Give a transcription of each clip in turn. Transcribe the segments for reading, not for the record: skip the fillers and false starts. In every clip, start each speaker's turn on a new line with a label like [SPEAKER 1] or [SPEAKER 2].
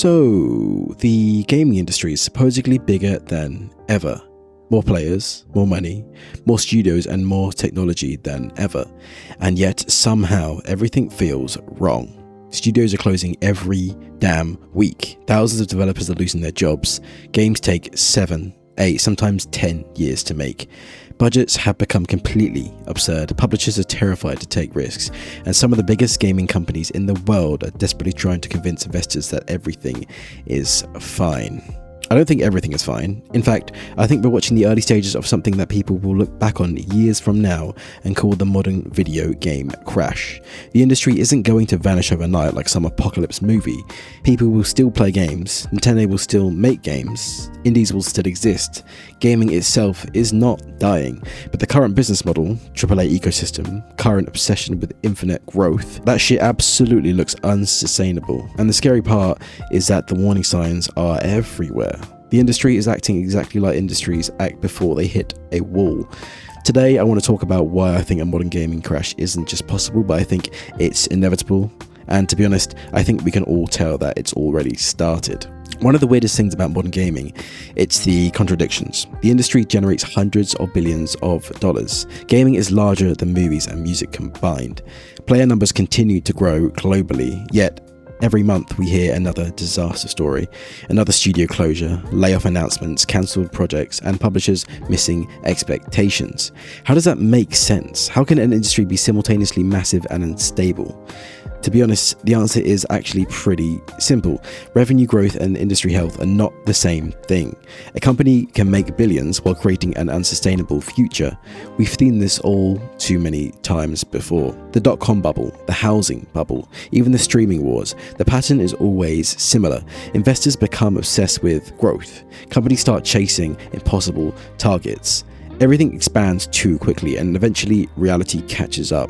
[SPEAKER 1] So, the gaming industry is supposedly bigger than ever. More players, more money, more studios and more technology than ever. And yet, somehow, everything feels wrong. Studios are closing every damn week. Thousands of developers are losing their jobs. Games take 7, 8, sometimes 10 years to make. Budgets have become completely absurd. Publishers are terrified to take risks, and some of the biggest gaming companies in the world are desperately trying to convince investors that everything is fine. I don't think everything is fine. In fact, I think we're watching the early stages of something that people will look back on years from now and call the modern video game crash. The industry isn't going to vanish overnight like some apocalypse movie. People will still play games, Nintendo will still make games, indies will still exist. Gaming itself is not dying, but the current business model, AAA ecosystem, current obsession with infinite growth, that shit absolutely looks unsustainable. And the scary part is that the warning signs are everywhere. The industry is acting exactly like industries act before they hit a wall. Today, I want to talk about why I think a modern gaming crash isn't just possible, but I think it's inevitable. And to be honest, I think we can all tell that it's already started. One of the weirdest things about modern gaming, it's the contradictions. The industry generates hundreds of billions of dollars. Gaming is larger than movies and music combined. Player numbers continue to grow globally, yet every month we hear another disaster story, another studio closure, layoff announcements, cancelled projects, and publishers missing expectations. How does that make sense? How can an industry be simultaneously massive and unstable? To be honest, the answer is actually pretty simple. Revenue growth and industry health are not the same thing. A company can make billions while creating an unsustainable future. We've seen this all too many times before. The dot-com bubble, the housing bubble, even the streaming wars. The pattern is always similar. Investors become obsessed with growth. Companies start chasing impossible targets. Everything expands too quickly, and eventually reality catches up.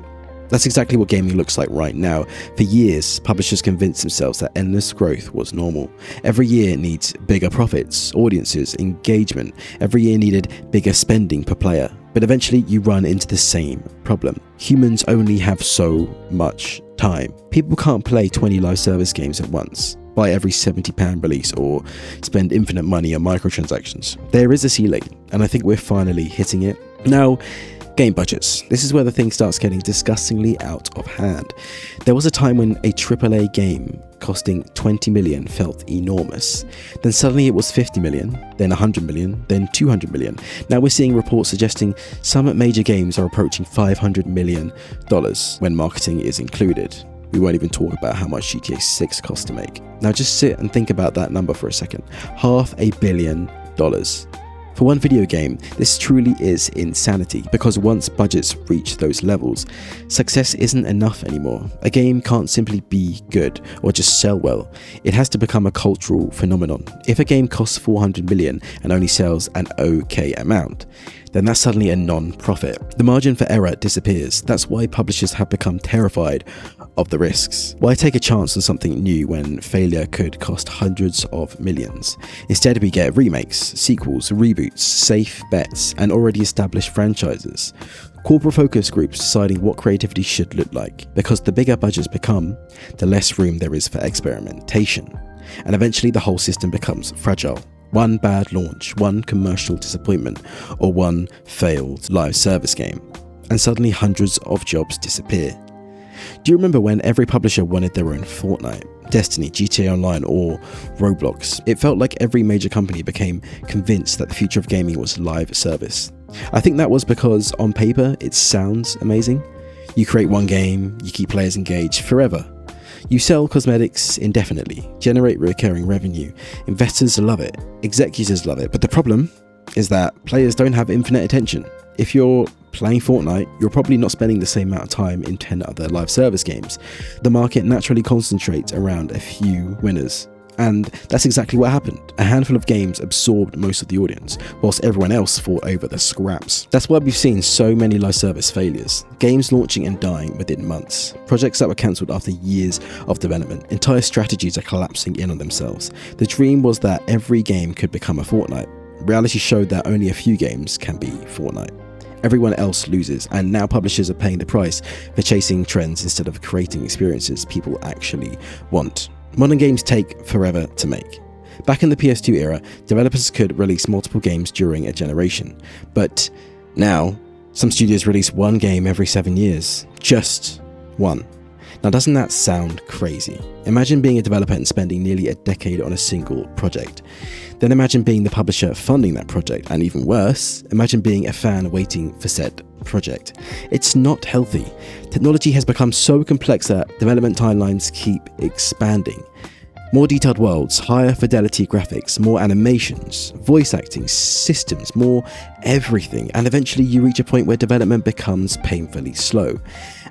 [SPEAKER 1] That's exactly what gaming looks like right now. For years, publishers convinced themselves that endless growth was normal. Every year needs bigger profits, audiences, engagement. Every year needed bigger spending per player. But eventually you run into the same problem. Humans only have so much time. People can't play 20 live service games at once, buy every £70 release, or spend infinite money on microtransactions. There is a ceiling, and I think we're finally hitting it. Now, game budgets. This is where the thing starts getting disgustingly out of hand. There was a time when a AAA game costing 20 million felt enormous. Then suddenly it was 50 million, then 100 million, then 200 million. Now we're seeing reports suggesting some major games are approaching $500 million when marketing is included. We won't even talk about how much GTA 6 cost to make. Now just sit and think about that number for a second. $500 million. For one video game, this truly is insanity, because once budgets reach those levels, success isn't enough anymore. A game can't simply be good or just sell well. It has to become a cultural phenomenon. If a game costs 400 million and only sells an okay amount, then that's suddenly a non-profit. The margin for error disappears. That's why publishers have become terrified of the risks. Why take a chance on something new when failure could cost hundreds of millions? Instead, we get remakes, sequels, reboots, safe bets, and already established franchises. Corporate focus groups deciding what creativity should look like, because the bigger budgets become, the less room there is for experimentation. And eventually the whole system becomes fragile. One bad launch, one commercial disappointment, or one failed live service game, and suddenly hundreds of jobs disappear. Do you remember when every publisher wanted their own Fortnite, Destiny, GTA Online, or Roblox? It felt like every major company became convinced that the future of gaming was live service. I think that was because on paper it sounds amazing. You create one game, you keep players engaged forever. You sell cosmetics indefinitely, generate recurring revenue. Investors love it, executives love it, but the problem is that players don't have infinite attention. If you're playing Fortnite, you're probably not spending the same amount of time in 10 other live service games. The market naturally concentrates around a few winners. And that's exactly what happened. A handful of games absorbed most of the audience, whilst everyone else fought over the scraps. That's why we've seen so many live service failures. Games launching and dying within months. Projects that were cancelled after years of development. Entire strategies are collapsing in on themselves. The dream was that every game could become a Fortnite. Reality showed that only a few games can be Fortnite. Everyone else loses, and now publishers are paying the price for chasing trends instead of creating experiences people actually want. Modern games take forever to make. Back in the PS2 era, developers could release multiple games during a generation, but now some studios release one game every 7 years. Just one. Now, doesn't that sound crazy? Imagine being a developer and spending nearly a decade on a single project. Then imagine being the publisher funding that project, and even worse, imagine being a fan waiting for said project. It's not healthy. Technology has become so complex that development timelines keep expanding. More detailed worlds, higher fidelity graphics, more animations, voice acting, systems, more everything, and eventually you reach a point where development becomes painfully slow.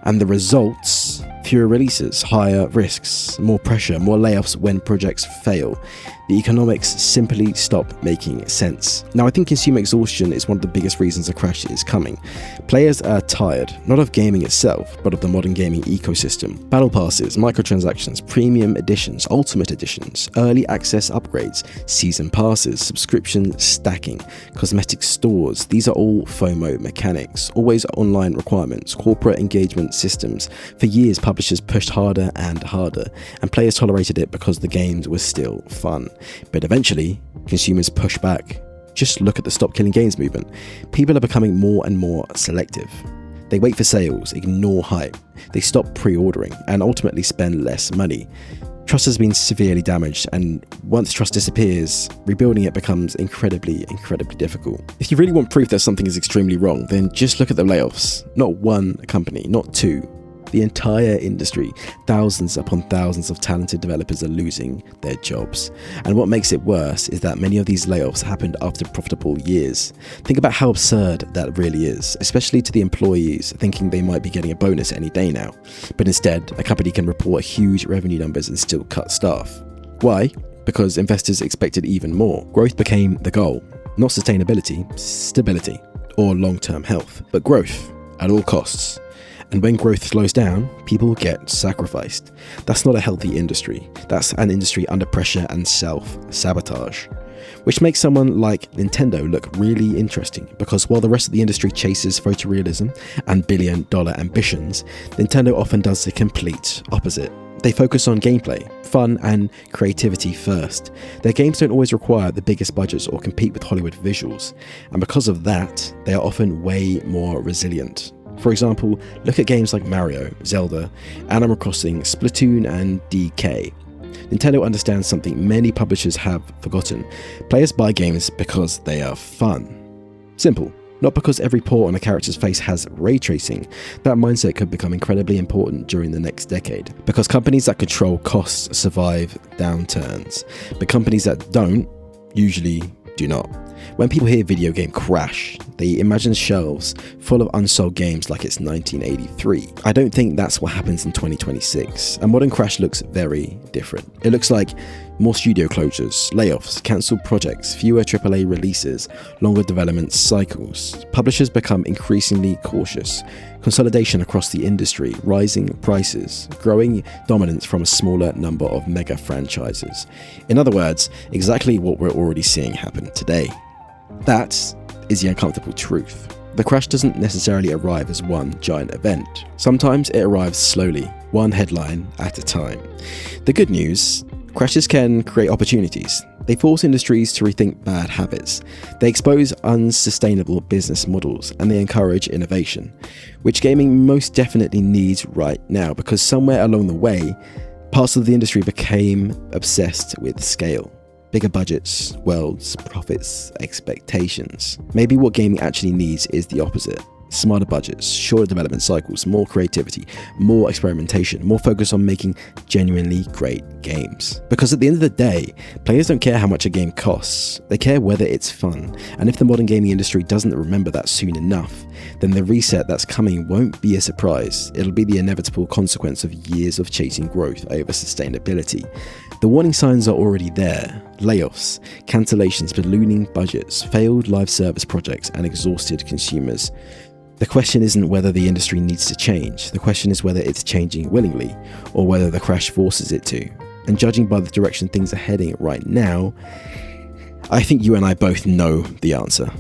[SPEAKER 1] And the results? Fewer releases, higher risks, more pressure, more layoffs when projects fail. The economics simply stop making sense. Now, I think consumer exhaustion is one of the biggest reasons a crash is coming. Players are tired, not of gaming itself, but of the modern gaming ecosystem. Battle passes, microtransactions, premium editions, ultimate editions, early access upgrades, season passes, subscription stacking, cosmetic stores. These are all FOMO mechanics, always online requirements, corporate engagement systems. For years, publishers pushed harder and harder, and players tolerated it because the games were still fun. But eventually, consumers push back. Just look at the Stop Killing Games movement. People are becoming more and more selective. They wait for sales, ignore hype, they stop pre-ordering, and ultimately spend less money. Trust has been severely damaged, and once trust disappears, rebuilding it becomes incredibly difficult. If you really want proof that something is extremely wrong, then just look at the layoffs. Not one company, not two. The entire industry, thousands upon thousands of talented developers are losing their jobs. And what makes it worse is that many of these layoffs happened after profitable years. Think about how absurd that really is, especially to the employees thinking they might be getting a bonus any day now. But instead, a company can report huge revenue numbers and still cut staff. Why? Because investors expected even more. Growth became the goal, not sustainability, stability, or long-term health, but growth at all costs. And when growth slows down, people get sacrificed. That's not a healthy industry. That's an industry under pressure and self-sabotage. Which makes someone like Nintendo look really interesting, because while the rest of the industry chases photorealism and billion-dollar ambitions, Nintendo often does the complete opposite. They focus on gameplay, fun, and creativity first. Their games don't always require the biggest budgets or compete with Hollywood visuals, and because of that, they are often way more resilient. For example, look at games like Mario, Zelda, Animal Crossing, Splatoon, and DK. Nintendo understands something many publishers have forgotten. Players buy games because they are fun. Simple. Not because every pore on a character's face has ray tracing. That mindset could become incredibly important during the next decade, because companies that control costs survive downturns, but companies that don't usually do not. When people hear video game crash, they imagine shelves full of unsold games like it's 1983. I don't think that's what happens in 2026. A modern crash looks very different. It looks like more studio closures, layoffs, cancelled projects, fewer AAA releases, longer development cycles. Publishers become increasingly cautious. Consolidation across the industry, rising prices, growing dominance from a smaller number of mega franchises. In other words, exactly what we're already seeing happen today. That is the uncomfortable truth. The crash doesn't necessarily arrive as one giant event. Sometimes it arrives slowly, one headline at a time. The good news: crashes can create opportunities. They force industries to rethink bad habits. They expose unsustainable business models, and they encourage innovation, which gaming most definitely needs right now, because somewhere along the way, parts of the industry became obsessed with scale. Bigger budgets, worlds, profits, expectations. Maybe what gaming actually needs is the opposite. Smarter budgets, shorter development cycles, more creativity, more experimentation, more focus on making genuinely great games. Because at the end of the day, players don't care how much a game costs, they care whether it's fun. And if the modern gaming industry doesn't remember that soon enough, then the reset that's coming won't be a surprise. It'll be the inevitable consequence of years of chasing growth over sustainability. The warning signs are already there: layoffs, cancellations, ballooning budgets, failed live service projects, and exhausted consumers. The question isn't whether the industry needs to change, the question is whether it's changing willingly, or whether the crash forces it to. And judging by the direction things are heading right now, I think you and I both know the answer.